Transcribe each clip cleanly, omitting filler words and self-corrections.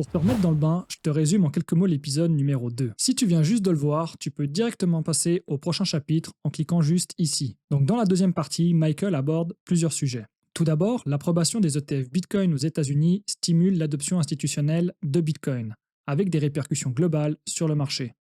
Pour te remettre dans le bain, je te résume en quelques mots l'épisode numéro 2. Si tu viens juste de le voir, tu peux directement passer au prochain chapitre en cliquant juste ici. Donc dans la deuxième partie, Michael aborde plusieurs sujets. Tout d'abord, l'approbation des ETF Bitcoin aux États-Unis stimule l'adoption institutionnelle de Bitcoin, avec des répercussions globales sur le marché.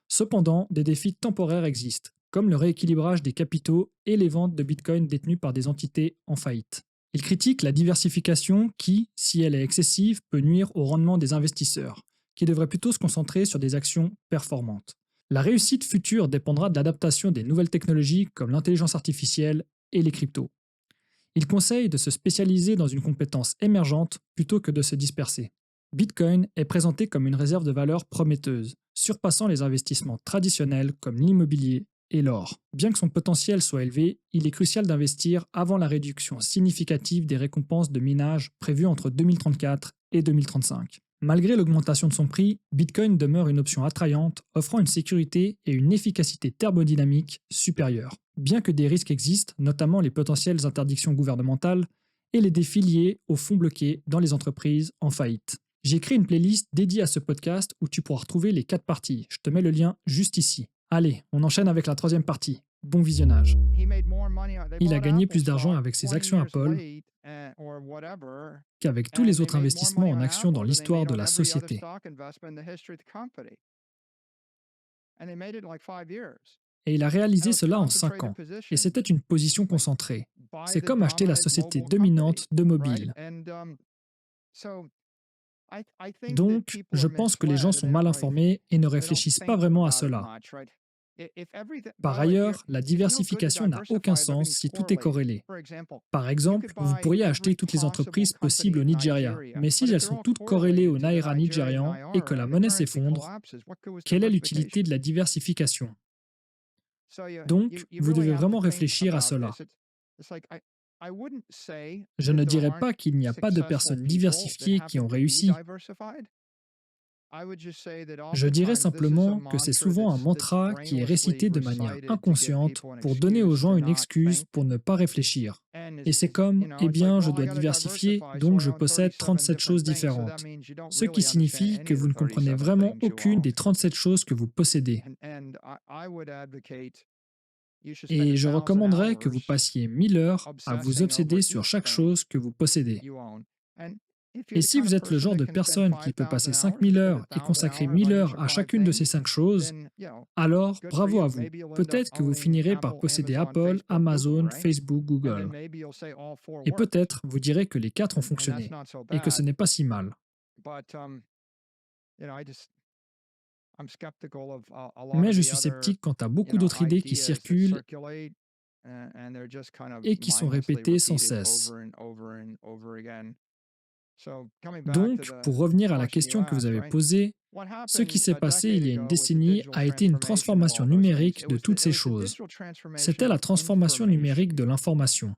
Cependant, des défis temporaires existent, comme le rééquilibrage des capitaux et les ventes de Bitcoin détenues par des entités en faillite. Il critique la diversification qui, si elle est excessive, peut nuire au rendement des investisseurs, qui devraient plutôt se concentrer sur des actions performantes. La réussite future dépendra de l'adaptation des nouvelles technologies comme l'intelligence artificielle et les cryptos. Il conseille de se spécialiser dans une compétence émergente plutôt que de se disperser. Bitcoin est présenté comme une réserve de valeur prometteuse, surpassant les investissements traditionnels comme l'immobilier et l'or. Bien que son potentiel soit élevé, il est crucial d'investir avant la réduction significative des récompenses de minage prévues entre 2034 et 2035. Malgré l'augmentation de son prix, Bitcoin demeure une option attrayante, offrant une sécurité et une efficacité thermodynamique supérieures. Bien que des risques existent, notamment les potentielles interdictions gouvernementales et les défis liés aux fonds bloqués dans les entreprises en faillite. J'ai créé une playlist dédiée à ce podcast où tu pourras retrouver les 4 parties. Je te mets le lien juste ici. Allez, on enchaîne avec la troisième partie. Bon visionnage. Il a gagné plus d'argent avec ses actions Apple qu'avec tous les autres investissements en actions dans l'histoire de la société. Et il a réalisé cela en 5 ans. Et c'était une position concentrée. C'est comme acheter la société dominante de mobile. Donc, je pense que les gens sont mal informés et ne réfléchissent pas vraiment à cela. Par ailleurs, la diversification n'a aucun sens si tout est corrélé. Par exemple, vous pourriez acheter toutes les entreprises possibles au Nigeria, mais si elles sont toutes corrélées au naira nigérian et que la monnaie s'effondre, quelle est l'utilité de la diversification? Donc, vous devez vraiment réfléchir à cela. Je ne dirais pas qu'il n'y a pas de personnes diversifiées qui ont réussi. Je dirais simplement que c'est souvent un mantra qui est récité de manière inconsciente pour donner aux gens une excuse pour ne pas réfléchir. Et c'est comme, eh bien, je dois diversifier, donc je possède 37 choses différentes. Ce qui signifie que vous ne comprenez vraiment aucune des 37 choses que vous possédez. Et je recommanderais que vous passiez 1000 heures à vous obséder sur chaque chose que vous possédez. Et si vous êtes le genre de personne qui peut passer 5000 heures et consacrer 1000 heures à chacune de ces 5 choses, alors bravo à vous. Peut-être que vous finirez par posséder Apple, Amazon, Facebook, Google. Et peut-être vous direz que les 4 ont fonctionné et que ce n'est pas si mal. Mais je suis sceptique quant à beaucoup d'autres idées qui circulent et qui sont répétées sans cesse. Donc, pour revenir à la question que vous avez posée, ce qui s'est passé il y a une décennie a été une transformation numérique de toutes ces choses. C'était la transformation numérique de l'information.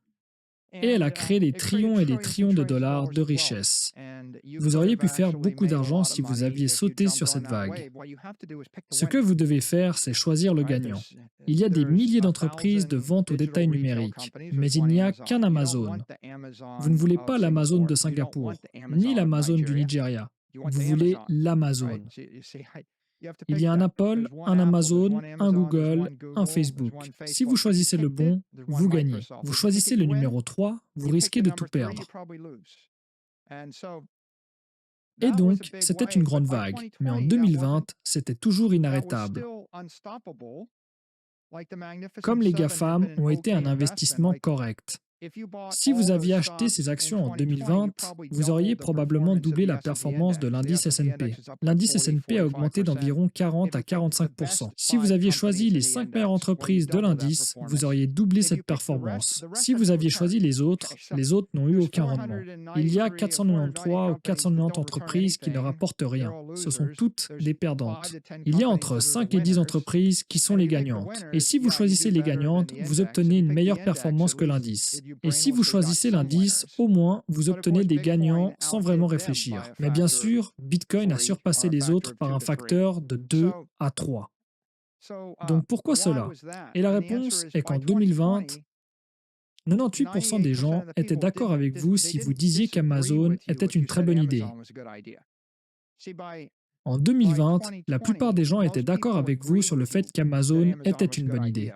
Et elle a créé des trillions et des trillions de dollars de richesse. Vous auriez pu faire beaucoup d'argent si vous aviez sauté sur cette vague. Ce que vous devez faire, c'est choisir le gagnant. Il y a des milliers d'entreprises de vente au détail numérique, mais il n'y a qu'un Amazon. Vous ne voulez pas l'Amazon de Singapour, ni l'Amazon du Nigeria. Vous voulez l'Amazon. Il y a un Apple, un Amazon, un Google, un Facebook. Si vous choisissez le bon, vous gagnez. Vous choisissez le numéro 3, vous risquez de tout perdre. Et donc, c'était une grande vague, mais en 2020, c'était toujours inarrêtable. Comme les GAFAM ont été un investissement correct. Si vous aviez acheté ces actions en 2020, vous auriez probablement doublé la performance de l'indice S&P. L'indice S&P a augmenté d'environ 40 à 45%. Si vous aviez choisi les 5 meilleures entreprises de l'indice, vous auriez doublé cette performance. Si vous aviez choisi les autres n'ont eu aucun rendement. Il y a 493 ou 490 entreprises qui ne rapportent rien. Ce sont toutes des perdantes. Il y a entre 5 et 10 entreprises qui sont les gagnantes. Et si vous choisissez les gagnantes, vous obtenez une meilleure performance que l'indice. Et si vous choisissez l'indice, au moins, vous obtenez des gagnants sans vraiment réfléchir. Mais bien sûr, Bitcoin a surpassé les autres par un facteur de 2 à 3. Donc pourquoi cela? Et la réponse est qu'en 2020, 98% des gens étaient d'accord avec vous si vous disiez qu'Amazon était une très bonne idée. En 2020, la plupart des gens étaient d'accord avec vous sur le fait qu'Amazon était une bonne idée.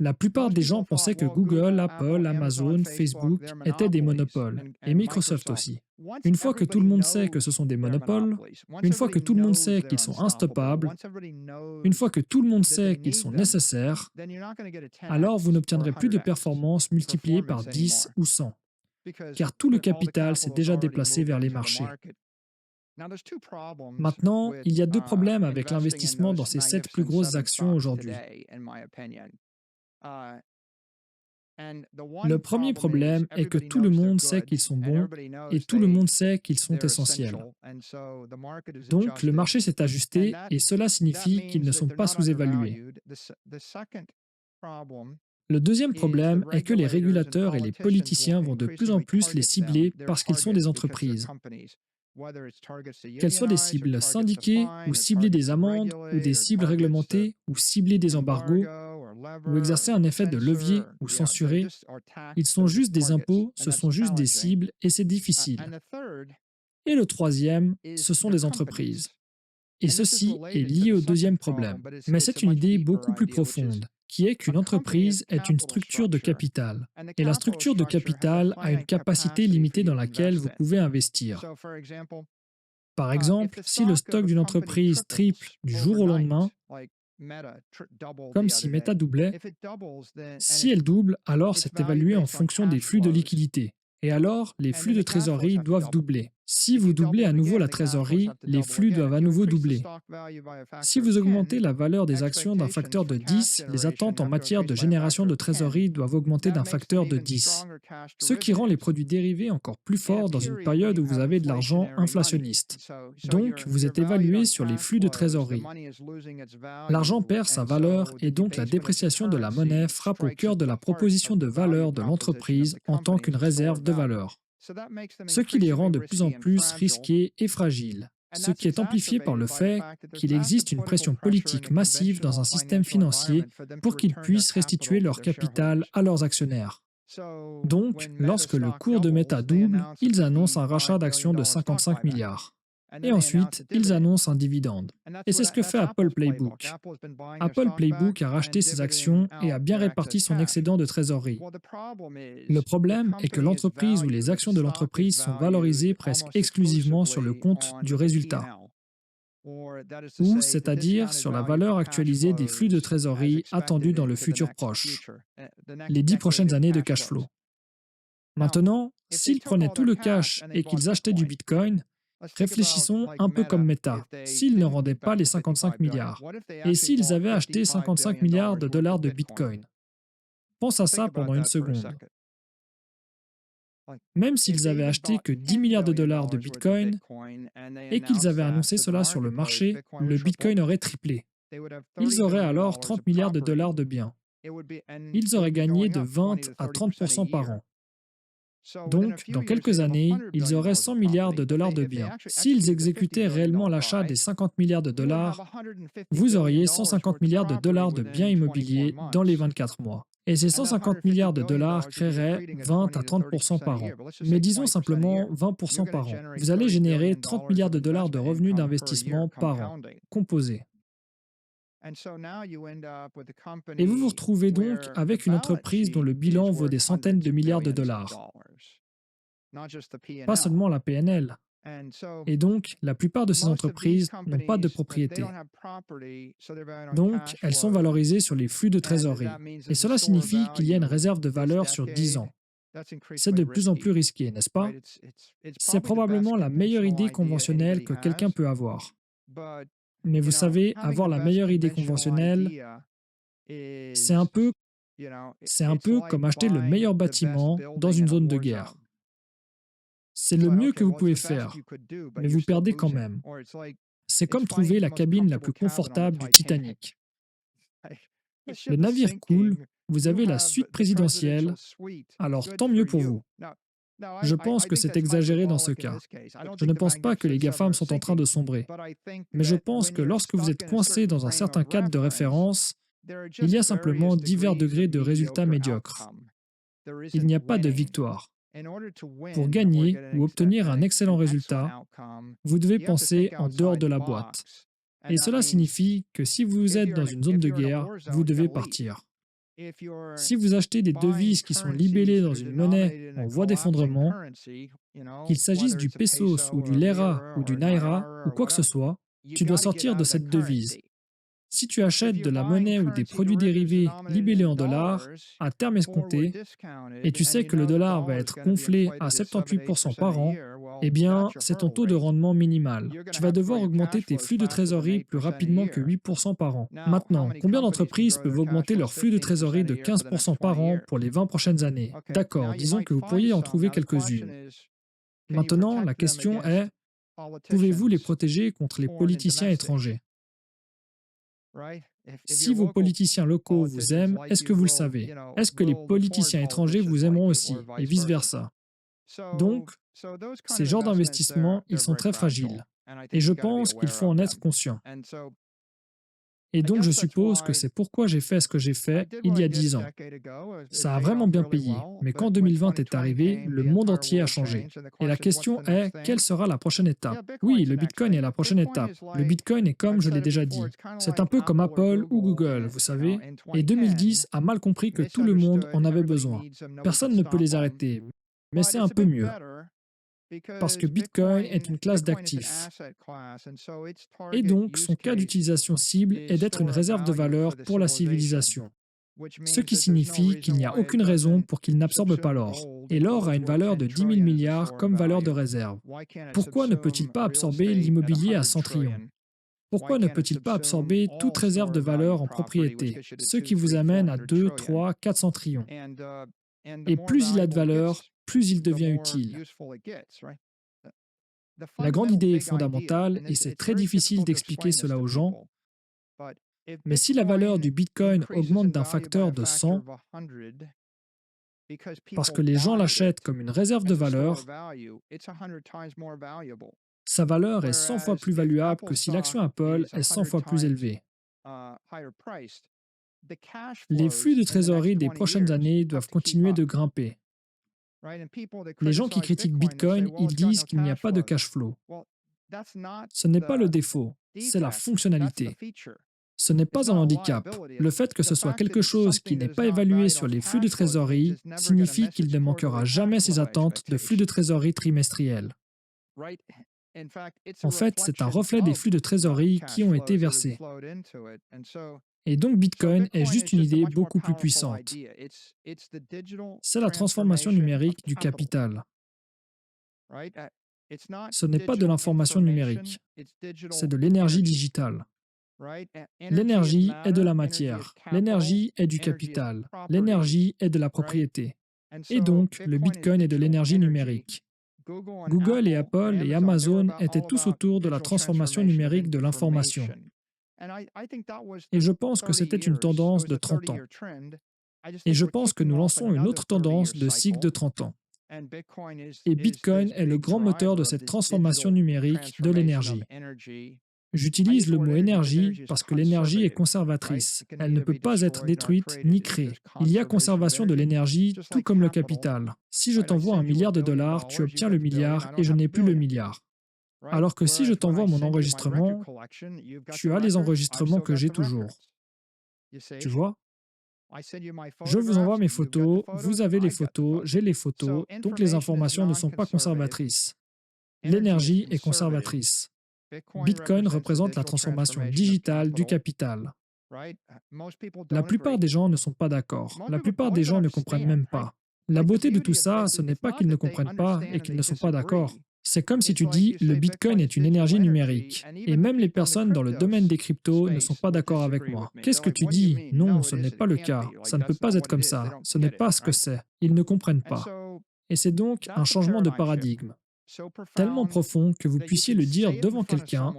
La plupart des gens pensaient que Google, Apple, Amazon, Facebook étaient des monopoles, et Microsoft aussi. Une fois que tout le monde sait que ce sont des monopoles, une fois que tout le monde sait qu'ils sont instoppables, une fois que tout le monde sait qu'ils sont nécessaires, alors vous n'obtiendrez plus de performances multipliées par 10 ou 100, car tout le capital s'est déjà déplacé vers les marchés. Maintenant, il y a deux problèmes avec l'investissement dans ces 7 plus grosses actions aujourd'hui. Le premier problème est que tout le monde sait qu'ils sont bons et tout le monde sait qu'ils sont essentiels. Donc, le marché s'est ajusté et cela signifie qu'ils ne sont pas sous-évalués. Le deuxième problème est que les régulateurs et les politiciens vont de plus en plus les cibler parce qu'ils sont des entreprises. Qu'elles soient des cibles syndiquées, ou cibler des amendes, ou des cibles réglementées, ou cibler des embargos, ou exercer un effet de levier ou censurer, ils sont juste des impôts, ce sont juste des cibles et c'est difficile. Et le troisième, ce sont les entreprises. Et ceci est lié au deuxième problème. Mais c'est une idée beaucoup plus profonde, qui est qu'une entreprise est une structure de capital. Et la structure de capital a une capacité limitée dans laquelle vous pouvez investir. Par exemple, si le stock d'une entreprise triple du jour au lendemain, comme si Meta doublait, si elle double, alors c'est évalué en fonction des flux de liquidité. Et alors, les flux de trésorerie doivent doubler. Si vous doublez à nouveau la trésorerie, les flux doivent à nouveau doubler. Si vous augmentez la valeur des actions d'un facteur de 10, les attentes en matière de génération de trésorerie doivent augmenter d'un facteur de 10, ce qui rend les produits dérivés encore plus forts dans une période où vous avez de l'argent inflationniste. Donc, vous êtes évalué sur les flux de trésorerie. L'argent perd sa valeur et donc la dépréciation de la monnaie frappe au cœur de la proposition de valeur de l'entreprise en tant qu'une réserve de valeur, ce qui les rend de plus en plus risqués et fragiles, ce qui est amplifié par le fait qu'il existe une pression politique massive dans un système financier pour qu'ils puissent restituer leur capital à leurs actionnaires. Donc, lorsque le cours de Meta double, ils annoncent un rachat d'actions de 55 milliards. Et ensuite, ils annoncent un dividende. Et c'est ce que fait Apple Playbook. Apple Playbook a racheté ses actions et a bien réparti son excédent de trésorerie. Le problème est que l'entreprise ou les actions de l'entreprise sont valorisées presque exclusivement sur le compte du résultat, ou c'est-à-dire sur la valeur actualisée des flux de trésorerie attendus dans le futur proche, les 10 prochaines années de cash flow. Maintenant, s'ils prenaient tout le cash et qu'ils achetaient du Bitcoin, réfléchissons un peu comme Meta, s'ils ne rendaient pas les 55 milliards, et s'ils avaient acheté 55 milliards de dollars de Bitcoin. Pense à ça pendant une seconde. Même s'ils avaient acheté que 10 milliards de dollars de Bitcoin et qu'ils avaient annoncé cela sur le marché, le Bitcoin aurait triplé. Ils auraient alors 30 milliards de dollars de biens. Ils auraient gagné de 20 à 30% par an. Donc, dans quelques années, ils auraient 100 milliards de dollars de biens. S'ils exécutaient réellement l'achat des 50 milliards de dollars, vous auriez 150 milliards de dollars de biens immobiliers dans les 24 mois. Et ces 150 milliards de dollars créeraient 20 à 30% par an. Mais disons simplement 20% par an. Vous allez générer 30 milliards de dollars de revenus d'investissement par an, composés. Et vous vous retrouvez donc avec une entreprise dont le bilan vaut des centaines de milliards de dollars. Pas seulement la PNL. Et donc, la plupart de ces entreprises n'ont pas de propriété. Donc, elles sont valorisées sur les flux de trésorerie. Et cela signifie qu'il y a une réserve de valeur sur 10 ans. C'est de plus en plus risqué, n'est-ce pas? C'est probablement la meilleure idée conventionnelle que quelqu'un peut avoir. Mais vous savez, avoir la meilleure idée conventionnelle, c'est un peu comme acheter le meilleur bâtiment dans une zone de guerre. C'est le mieux que vous pouvez faire, mais vous perdez quand même. C'est comme trouver la cabine la plus confortable du Titanic. Le navire coule, vous avez la suite présidentielle, alors tant mieux pour vous. Je pense que c'est exagéré dans ce cas. Je ne pense pas que les GAFAM sont en train de sombrer. Mais je pense que lorsque vous êtes coincé dans un certain cadre de référence, il y a simplement divers degrés de résultats médiocres. Il n'y a pas de victoire. Pour gagner ou obtenir un excellent résultat, Vous devez penser en dehors de la boîte. Et cela signifie que si vous êtes dans une zone de guerre, vous devez partir. Si vous achetez des devises qui sont libellées dans une monnaie en voie d'effondrement, qu'il s'agisse du pesos ou du lira ou du naira ou quoi que ce soit, tu dois sortir de cette devise. Si tu achètes de la monnaie ou des produits dérivés libellés en dollars, à terme escompté, et tu sais que le dollar va être gonflé à 78% par an, eh bien, c'est ton taux de rendement minimal. Tu vas devoir augmenter tes flux de trésorerie plus rapidement que 8% par an. Maintenant, combien d'entreprises peuvent augmenter leur flux de trésorerie de 15% par an pour les 20 prochaines années? D'accord, disons que vous pourriez en trouver quelques-unes. Maintenant, la question est, pouvez-vous les protéger contre les politiciens étrangers? Si vos politiciens locaux vous aiment, est-ce que vous le savez? Est-ce que les politiciens étrangers vous aimeront aussi, et vice-versa? Donc, ces genres d'investissements, ils sont très fragiles. Et je pense qu'il faut en être conscient. Et donc, je suppose que c'est pourquoi j'ai fait ce que j'ai fait il y a 10 ans. Ça a vraiment bien payé, mais quand 2020 est arrivé, le monde entier a changé. Et la question est, quelle sera la prochaine étape? Oui, le Bitcoin est la prochaine étape. Le Bitcoin est comme je l'ai déjà dit. C'est un peu comme Apple ou Google, vous savez. Et 2010 a mal compris que tout le monde en avait besoin. Personne ne peut les arrêter, mais c'est un peu mieux. Parce que Bitcoin est une classe d'actifs. Et donc, son cas d'utilisation cible est d'être une réserve de valeur pour la civilisation. Ce qui signifie qu'il n'y a aucune raison pour qu'il n'absorbe pas l'or. Et l'or a une valeur de 10 000 milliards comme valeur de réserve. Pourquoi ne peut-il pas absorber l'immobilier à 100 trillions? Pourquoi ne peut-il pas absorber toute réserve de valeur en propriété, ce qui vous amène à 2, 3, 400 trillions? Et plus il a de valeur, plus il devient utile. La grande idée est fondamentale et c'est très difficile d'expliquer cela aux gens, mais si la valeur du Bitcoin augmente d'un facteur de 100, parce que les gens l'achètent comme une réserve de valeur, sa valeur est 100 fois plus valuable que si l'action Apple est 100 fois plus élevée. Les flux de trésorerie des prochaines années doivent continuer de grimper. Les gens qui critiquent Bitcoin, ils disent qu'il n'y a pas de cash flow. Ce n'est pas le défaut, c'est la fonctionnalité. Ce n'est pas un handicap. Le fait que ce soit quelque chose qui n'est pas évalué sur les flux de trésorerie signifie qu'il ne manquera jamais ses attentes de flux de trésorerie trimestriels. En fait, c'est un reflet des flux de trésorerie qui ont été versés. Et donc Bitcoin est juste une idée beaucoup plus puissante. C'est la transformation numérique du capital. Ce n'est pas de l'information numérique, c'est de l'énergie digitale. L'énergie est de la matière, l'énergie est du capital, l'énergie est de la propriété. Et donc, le Bitcoin est de l'énergie numérique. Google et Apple et Amazon étaient tous autour de la transformation numérique de l'information. Et je pense que c'était une tendance de 30 ans. Et je pense que nous lançons une autre tendance de cycle de 30 ans. Et Bitcoin est le grand moteur de cette transformation numérique de l'énergie. J'utilise le mot énergie parce que l'énergie est conservatrice. Elle ne peut pas être détruite ni créée. Il y a conservation de l'énergie, tout comme le capital. Si je t'envoie $1 milliard, tu obtiens le milliard et je n'ai plus le milliard. Alors que si je t'envoie mon enregistrement, tu as les enregistrements que j'ai toujours. Tu vois? Je vous envoie mes photos, vous avez les photos, j'ai les photos, donc les informations ne sont pas conservatrices. L'énergie est conservatrice. Bitcoin représente la transformation digitale du capital. La plupart des gens ne sont pas d'accord. La plupart des gens ne comprennent même pas. La beauté de tout ça, ce n'est pas qu'ils ne comprennent pas et qu'ils ne sont pas d'accord. C'est comme si tu dis le Bitcoin est une énergie numérique. Et même les personnes dans le domaine des cryptos ne sont pas d'accord avec moi. Qu'est-ce que tu dis? Non, ce n'est pas le cas. Ça ne peut pas être comme ça. Ce n'est pas ce que c'est. Ils ne comprennent pas. Et c'est donc un changement de paradigme tellement profond que vous puissiez le dire devant quelqu'un,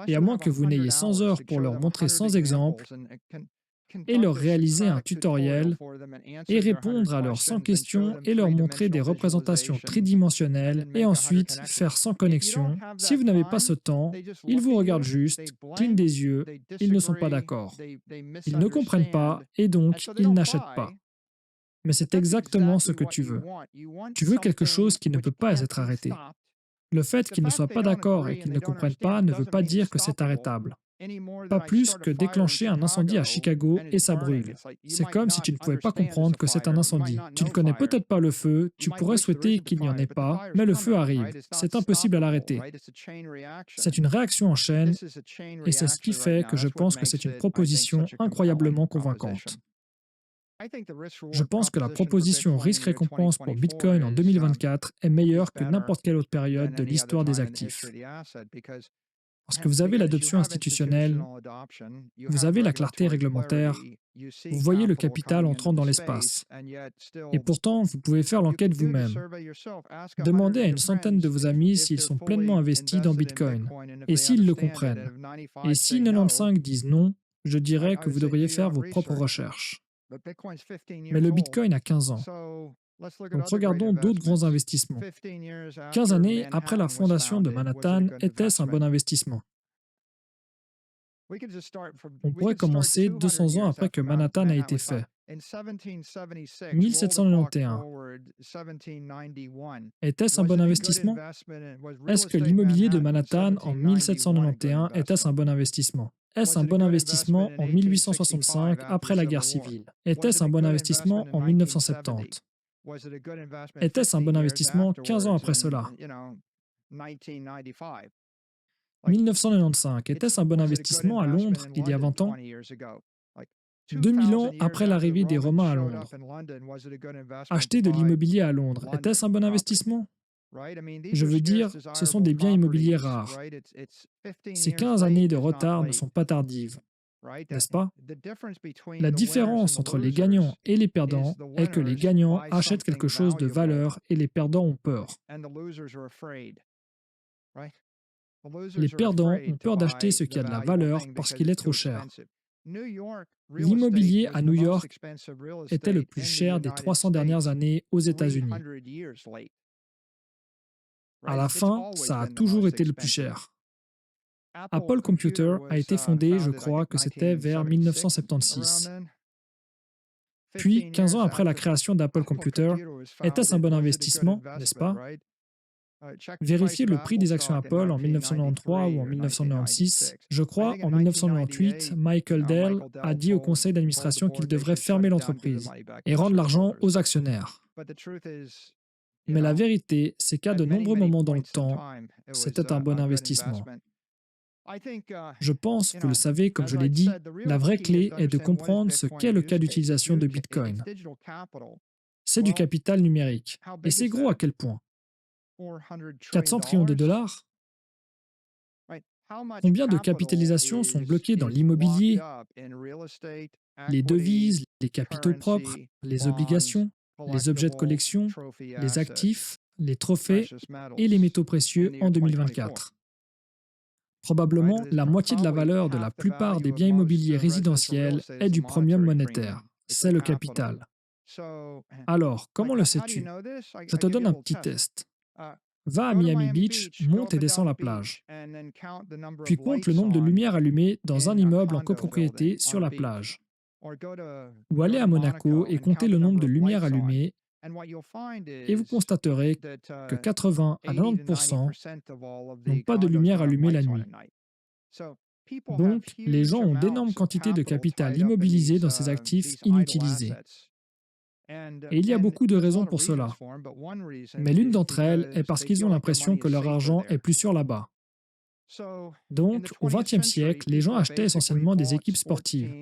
et à moins que vous n'ayez 100 heures pour leur montrer 100 exemples, et leur réaliser un tutoriel, et répondre à leurs 100 questions, et leur montrer des représentations tridimensionnelles, et ensuite faire 100 connexions. Si vous n'avez pas ce temps, ils vous regardent juste, clignent des yeux, ils ne sont pas d'accord. Ils ne comprennent pas, et donc ils n'achètent pas. Mais c'est exactement ce que tu veux. Tu veux quelque chose qui ne peut pas être arrêté. Le fait qu'ils ne soient pas d'accord et qu'ils ne comprennent pas ne veut pas dire que c'est arrêtable. Pas plus que déclencher un incendie à Chicago et ça brûle. C'est comme si tu ne pouvais pas comprendre que c'est un incendie. Tu ne connais peut-être pas le feu, tu pourrais souhaiter qu'il n'y en ait pas, mais le feu arrive. C'est impossible à l'arrêter. C'est une réaction en chaîne et c'est ce qui fait que je pense que c'est une proposition incroyablement convaincante. Je pense que la proposition risque-récompense pour Bitcoin en 2024 est meilleure que n'importe quelle autre période de l'histoire des actifs. Parce que vous avez l'adoption institutionnelle, vous avez la clarté réglementaire, vous voyez le capital entrant dans l'espace. Et pourtant, vous pouvez faire l'enquête vous-même. Demandez à une centaine de vos amis s'ils sont pleinement investis dans Bitcoin et s'ils le comprennent. Et si 95 disent non, je dirais que vous devriez faire vos propres recherches. Mais le Bitcoin a 15 ans. Donc regardons d'autres grands investissements. 15 années après la fondation de Manhattan, était-ce un bon investissement? On pourrait commencer 200 ans après que Manhattan a été fait. 1791. Était-ce un bon investissement? Est-ce que l'immobilier de Manhattan en 1791 était-ce un bon investissement? Est-ce un bon investissement en 1865 après la guerre civile? Était-ce un bon investissement en 1970? Était-ce un bon investissement 15 ans après cela? 1995, était-ce un bon investissement à Londres il y a 20 ans? 2000 ans après l'arrivée des Romains à Londres. Acheter de l'immobilier à Londres, était-ce un bon investissement? Je veux dire, ce sont des biens immobiliers rares. Ces 15 années de retard ne sont pas tardives, n'est-ce pas? La différence entre les gagnants et les perdants est que les gagnants achètent quelque chose de valeur et les perdants ont peur. Les perdants ont peur d'acheter ce qui a de la valeur parce qu'il est trop cher. L'immobilier à New York était le plus cher des 300 dernières années aux États-Unis. À la fin, ça a toujours été le plus cher. Apple Computer a été fondé, je crois que c'était vers 1976. Puis, 15 ans après la création d'Apple Computer, était-ce un bon investissement, n'est-ce pas? Vérifiez le prix des actions Apple en 1993 ou en 1996. Je crois en 1998, Michael Dell a dit au conseil d'administration qu'il devrait fermer l'entreprise et rendre l'argent aux actionnaires. Mais la vérité, c'est qu'à de nombreux moments dans le temps, c'était un bon investissement. Je pense, vous le savez, comme je l'ai dit, la vraie clé est de comprendre ce qu'est le cas d'utilisation de Bitcoin. C'est du capital numérique. Et c'est gros à quel point? 400 trillions de dollars? Combien de capitalisations sont bloquées dans l'immobilier, les devises, les capitaux propres, les obligations, les objets de collection, les actifs, les trophées et les métaux précieux en 2024? Probablement, la moitié de la valeur de la plupart des biens immobiliers résidentiels est du premium monétaire. C'est le capital. Alors, comment le sais-tu? Je te donne un petit test. Va à Miami Beach, monte et descends la plage. Puis compte le nombre de lumières allumées dans un immeuble en copropriété sur la plage. Ou allez à Monaco et comptez le nombre de lumières allumées et vous constaterez que 80 à 90% n'ont pas de lumière allumée la nuit. Donc, les gens ont d'énormes quantités de capital immobilisé dans ces actifs inutilisés. Et il y a beaucoup de raisons pour cela. Mais l'une d'entre elles est parce qu'ils ont l'impression que leur argent est plus sûr là-bas. Donc, au XXe siècle, les gens achetaient essentiellement des équipes sportives.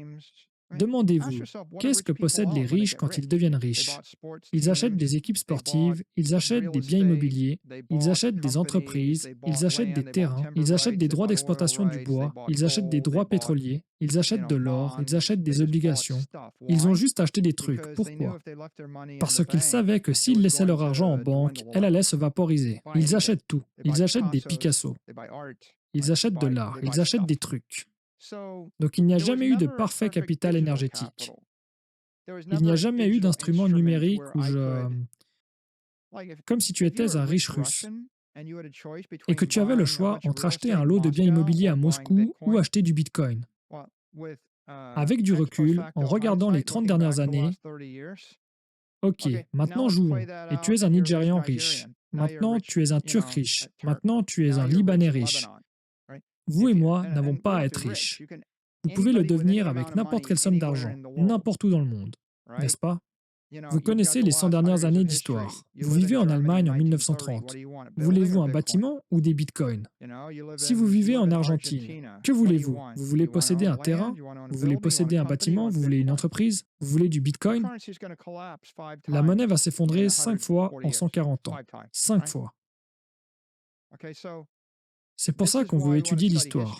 Demandez-vous, qu'est-ce que possèdent les riches quand ils deviennent riches? Ils achètent des équipes sportives, ils achètent des biens immobiliers, ils achètent des entreprises, ils achètent des terrains, ils achètent des droits d'exploitation du bois, ils achètent des droits pétroliers, ils achètent de l'or, ils achètent des obligations. Ils ont juste acheté des trucs. Pourquoi? Parce qu'ils savaient que s'ils laissaient leur argent en banque, elle allait se vaporiser. Ils achètent tout. Ils achètent des Picasso. Ils achètent de l'art. Ils achètent des trucs. Donc il n'y a jamais eu de parfait capital énergétique. Il n'y a jamais eu d'instrument numérique où comme si tu étais un riche russe et que tu avais le choix entre acheter un lot de biens immobiliers à Moscou ou acheter du Bitcoin. Avec du recul, en regardant les 30 dernières années, ok, maintenant jouons, et tu es un Nigérian riche. Maintenant, tu es un Turc riche. Maintenant, tu es un Libanais riche. Vous et moi n'avons pas à être riches. Vous pouvez le devenir avec n'importe quelle somme d'argent, n'importe où dans le monde, n'est-ce pas? Vous connaissez les 100 dernières années d'histoire. Vous vivez en Allemagne en 1930. Voulez-vous un bâtiment ou des bitcoins? Si vous vivez en Argentine, que voulez-vous? Vous voulez posséder un terrain? Vous voulez posséder un bâtiment? Vous voulez une entreprise? Vous voulez du bitcoin? La monnaie va s'effondrer 5 fois en 140 ans. 5 fois. C'est pour ça qu'on veut étudier l'histoire.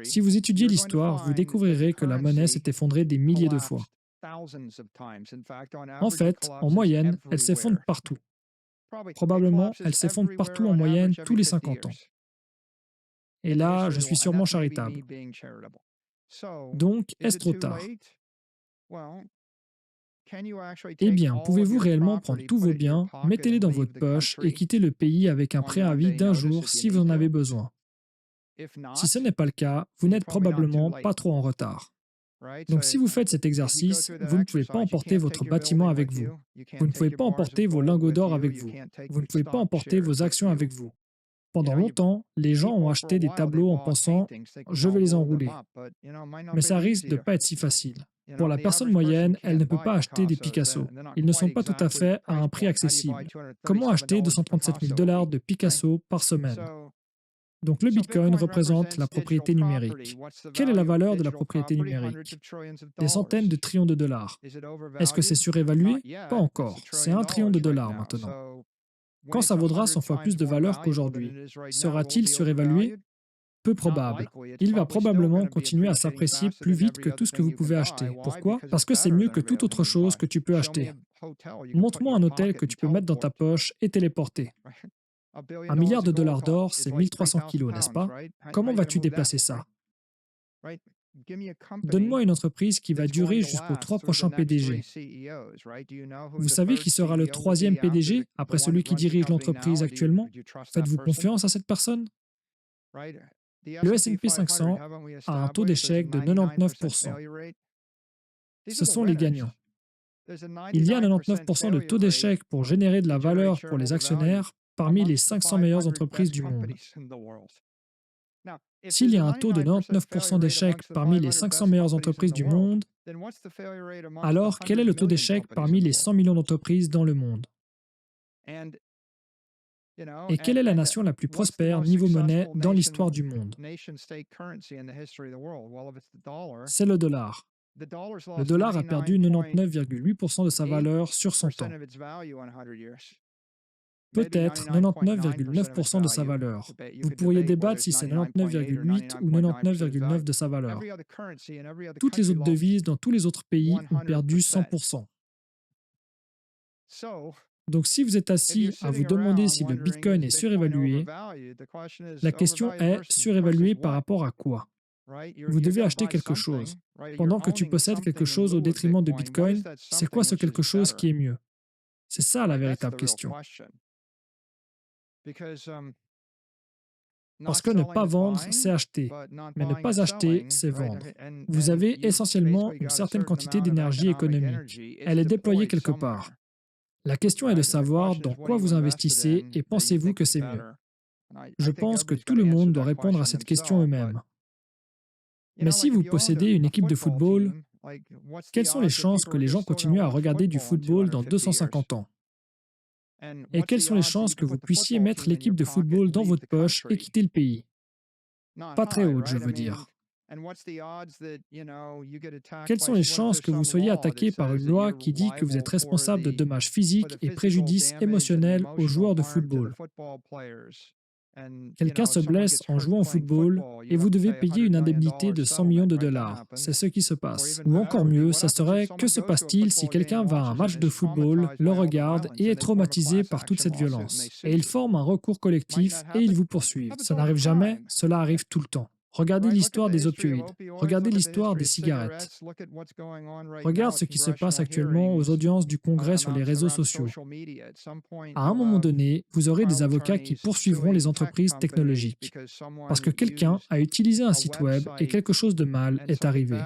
Si vous étudiez l'histoire, vous découvrirez que la monnaie s'est effondrée des milliers de fois. En fait, en moyenne, elle s'effondre partout. Probablement, elle s'effondre partout en moyenne tous les 50 ans. Et là, je suis sûrement charitable. Donc, est-ce trop tard? Eh bien, pouvez-vous réellement prendre tous vos biens, mettez-les dans votre poche et quitter le pays avec un préavis d'1 jour si vous en avez besoin? Si ce n'est pas le cas, vous n'êtes probablement pas trop en retard. Donc si vous faites cet exercice, vous ne pouvez pas emporter votre bâtiment avec vous. Vous ne pouvez pas emporter vos lingots d'or avec vous. Vous ne pouvez pas emporter vos actions avec vous. Pendant longtemps, les gens ont acheté des tableaux en pensant « je vais les enrouler ». Mais ça risque de ne pas être si facile. Pour la personne moyenne, elle ne peut pas acheter des Picasso. Ils ne sont pas tout à fait à un prix accessible. Comment acheter 237 000 $ de Picasso par semaine? Donc le Bitcoin représente la propriété numérique. Quelle est la valeur de la propriété numérique? Des centaines de trillions de dollars. Est-ce que c'est surévalué? Pas encore. C'est 1 trillion de dollars maintenant. Quand ça vaudra 100 fois plus de valeur qu'aujourd'hui, sera-t-il surévalué? Peu probable. Il va probablement continuer à s'apprécier plus vite que tout ce que vous pouvez acheter. Pourquoi? Parce que c'est mieux que toute autre chose que tu peux acheter. Montre-moi un hôtel que tu peux mettre dans ta poche et téléporter. 1 milliard de dollars d'or, c'est 1300 kilos, n'est-ce pas? Comment vas-tu déplacer ça? Donne-moi une entreprise qui va durer jusqu'aux 3 prochains PDG. Vous savez qui sera le 3e PDG après celui qui dirige l'entreprise actuellement? Faites-vous confiance à cette personne? Le S&P 500 a un taux d'échec de 99%. Ce sont les gagnants. Il y a 99% de taux d'échec pour générer de la valeur pour les actionnaires parmi les 500 meilleures entreprises du monde. S'il y a un taux de 99% d'échec parmi les 500 meilleures entreprises du monde, alors quel est le taux d'échec parmi les 100 millions d'entreprises dans le monde? Et quelle est la nation la plus prospère niveau monnaie dans l'histoire du monde? C'est le dollar. Le dollar a perdu 99,8% de sa valeur sur 100 ans. Peut-être 99,9% de sa valeur. Vous pourriez débattre si c'est 99,8 ou 99,9 de sa valeur. Toutes les autres devises dans tous les autres pays ont perdu 100%. Donc si vous êtes assis à vous demander si le Bitcoin est surévalué, la question est surévalué par rapport à quoi? Vous devez acheter quelque chose. Pendant que tu possèdes quelque chose au détriment de Bitcoin, c'est quoi ce quelque chose qui est mieux? C'est ça la véritable question. Parce que ne pas vendre, c'est acheter, mais ne pas acheter, c'est vendre. Vous avez essentiellement une certaine quantité d'énergie économique. Elle est déployée quelque part. La question est de savoir dans quoi vous investissez et pensez-vous que c'est mieux. Je pense que tout le monde doit répondre à cette question eux-mêmes. Mais si vous possédez une équipe de football, quelles sont les chances que les gens continuent à regarder du football dans 250 ans? Et quelles sont les chances que vous puissiez mettre l'équipe de football dans votre poche et quitter le pays? Pas très hautes, je veux dire. Quelles sont les chances que vous soyez attaqué par une loi qui dit que vous êtes responsable de dommages physiques et préjudices émotionnels aux joueurs de football? Quelqu'un se blesse en jouant au football et vous devez payer une indemnité de 100 millions de dollars. C'est ce qui se passe. Ou encore mieux, ça serait que se passe-t-il si quelqu'un va à un match de football, le regarde et est traumatisé par toute cette violence? Et il forme un recours collectif et ils vous poursuivent. Ça n'arrive jamais, cela arrive tout le temps. Regardez l'histoire des opioïdes. Regardez l'histoire des cigarettes. Regarde ce qui se passe actuellement aux audiences du Congrès sur les réseaux sociaux. À un moment donné, vous aurez des avocats qui poursuivront les entreprises technologiques parce que quelqu'un a utilisé un site web et quelque chose de mal est arrivé.